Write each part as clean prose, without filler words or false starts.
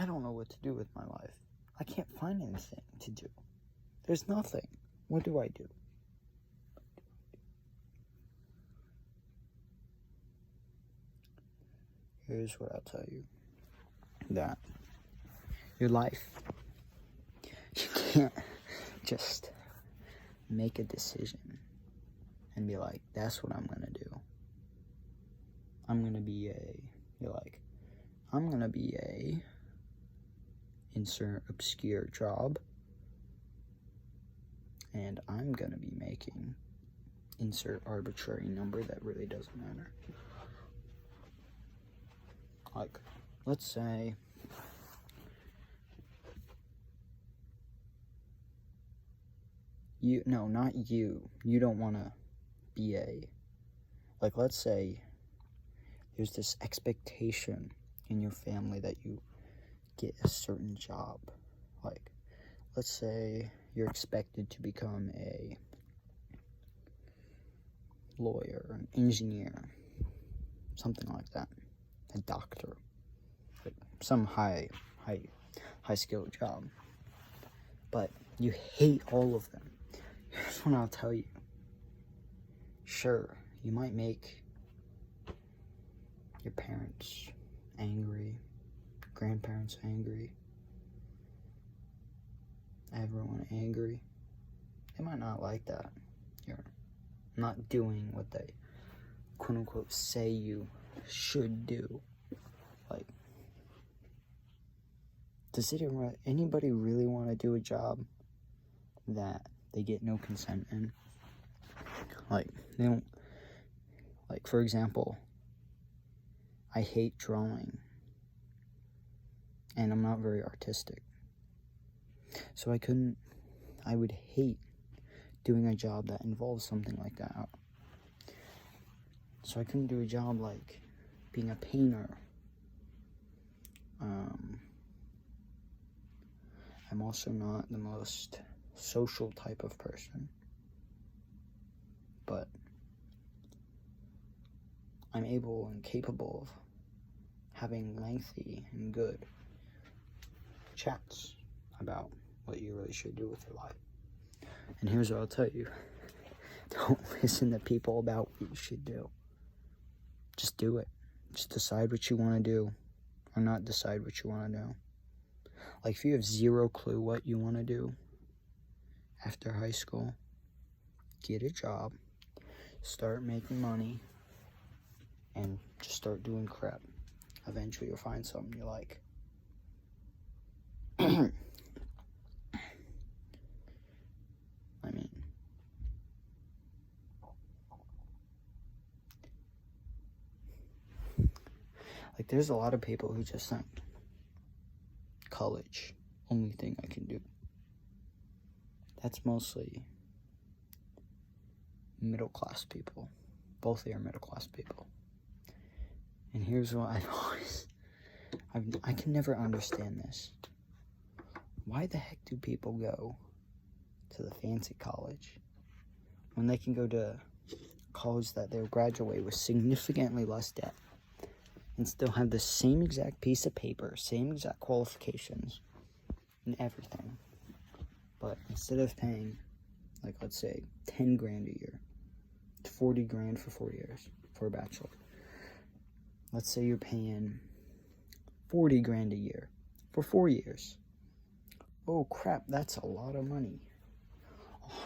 I don't know what to do with my life. I can't find anything to do. There's nothing. What do I do? Here's what I'll tell you. That your life, you can't just make a decision and be like, that's what I'm gonna do. I'm gonna be a insert obscure job, and I'm gonna be making insert arbitrary number that really doesn't matter. Like, let's say you don't want to be let's say there's this expectation in your family that you get a certain job. Like, let's say you're expected to become a lawyer, an engineer, something like that, a doctor, like some high skilled job, but you hate all of them. Here's what I'll tell you. Sure, you might make your parents angry, grandparents angry, everyone angry. They might not like that you're not doing what they quote unquote say you should do. Like, does anybody really want to do a job that they get no consent in? Like, they don't, like, for example, I hate drawing, and I'm not very artistic, so I would hate doing a job that involves something like that. So I couldn't do a job like being a painter. I'm also not the most social type of person, but I'm able and capable of having lengthy and good chats about what you really should do with your life. And here's what I'll tell you. Don't listen to people about what you should do. Just do it. Just decide what you want to do, or not decide what you want to do. Like, if you have zero clue what you want to do after high school, get a job, start making money, and just start doing crap. Eventually you'll find something you like. I mean, like, there's a lot of people who just think college, only thing I can do. That's mostly middle class people. Both of you are middle class people. And here's what I can never understand this. Why the heck do people go to the fancy college when they can go to college that they'll graduate with significantly less debt and still have the same exact piece of paper, same exact qualifications and everything? But instead of paying, like, let's say 10 grand a year, 40 grand for 4 years for a bachelor. Let's say you're paying 40 grand a year for 4 years. Oh crap, that's a lot of money.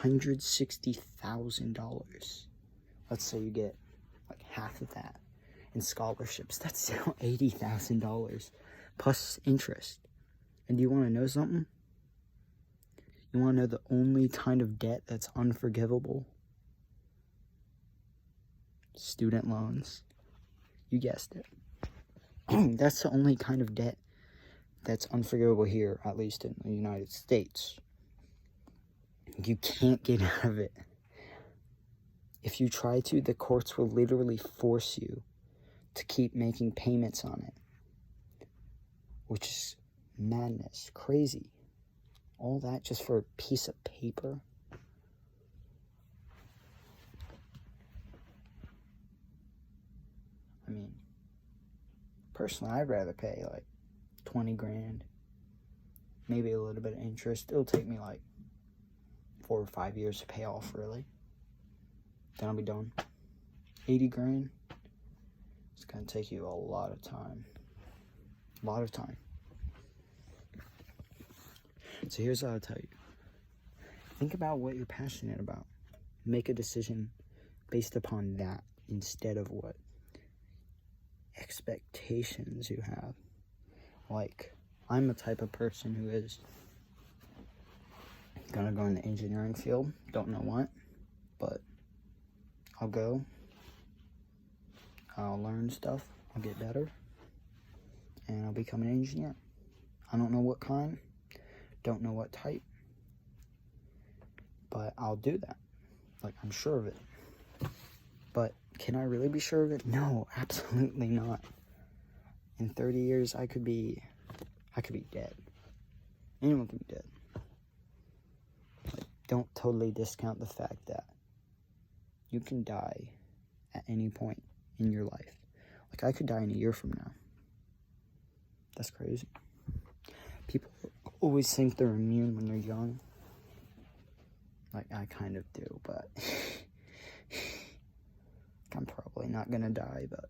$160,000. Let's say you get like half of that in scholarships. That's still $80,000 plus interest. And do you want to know something? You want to know the only kind of debt that's unforgivable? Student loans. You guessed it. That's the only kind of debt that's unforgivable here, at least in the United States. You can't get out of it. If you try to, the courts will literally force you to keep making payments on it, which is madness, crazy. All that just for a piece of paper. I mean, personally, I'd rather pay like 20 grand, maybe a little bit of interest. It'll take me like 4 or 5 years to pay off, really. Then I'll be done. 80 grand, it's gonna take you a lot of time. A lot of time. So here's what I'll tell you. Think about what you're passionate about. Make a decision based upon that instead of what expectations you have. Like, I'm the type of person who is gonna go in the engineering field. Don't know what, but I'll go. I'll learn stuff. I'll get better. And I'll become an engineer. I don't know what kind. Don't know what type. But I'll do that. Like, I'm sure of it. But can I really be sure of it? No, absolutely not. In 30 years, I could be dead. Anyone can be dead. Like, don't totally discount the fact that you can die at any point in your life. Like, I could die in a year from now. That's crazy. People always think they're immune when they're young. Like, I kind of do, but I'm probably not gonna die, but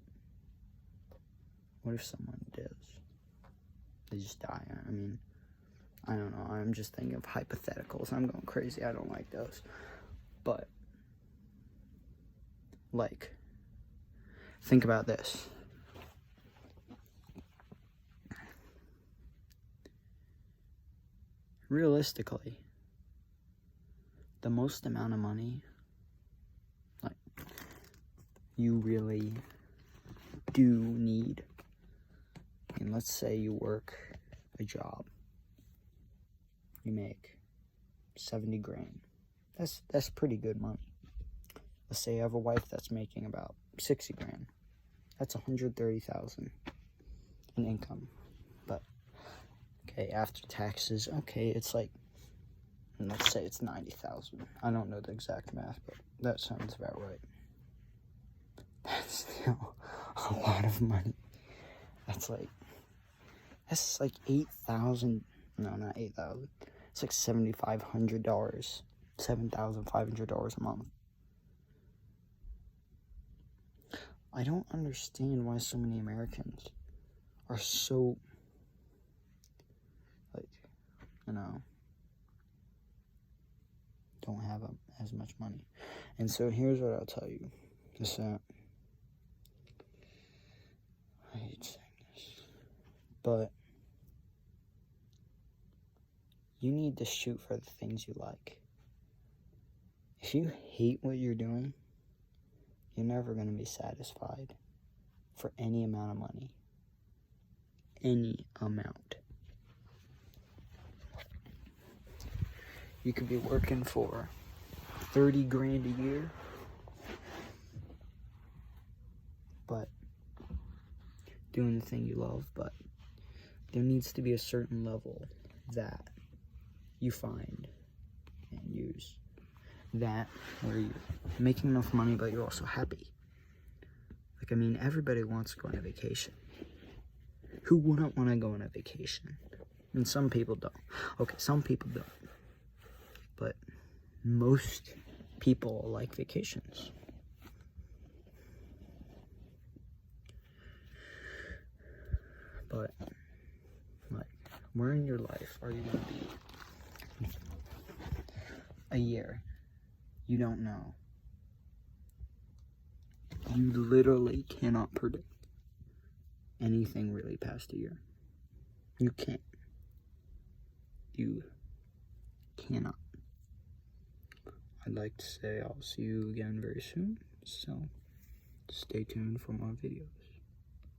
what if someone does? They just die. I mean, I don't know. I'm just thinking of hypotheticals. I'm going crazy. I don't like those. But, like, think about this. Realistically, the most amount of money, like, you really do need, and let's say you work a job, you make 70 grand. That's pretty good money. Let's say you have a wife that's making about 60 grand. That's 130,000 in income. But okay, after taxes, okay, it's like, let's say it's 90,000. I don't know the exact math, but that sounds about right. That's still a lot of money. That's like 8,000. No, not 8,000. It's like $7,500. $7,500 a month. I don't understand why so many Americans are so, like, you know, don't have as much money. And so here's what I'll tell you. Is that, I hate saying this, but you need to shoot for the things you like. If you hate what you're doing, you're never going to be satisfied for any amount of money. Any amount. You could be working for 30 grand a year, but doing the thing you love, but there needs to be a certain level that you find and use. That where you're making enough money, but you're also happy. Like, I mean, everybody wants to go on a vacation. Who wouldn't want to go on a vacation? And some people don't. Okay, some people don't. But most people like vacations. But, like, where in your life are you going to be? A year. You don't know. You literally cannot predict anything really past a year. You can't. You cannot. I'd like to say I'll see you again very soon, so stay tuned for more videos.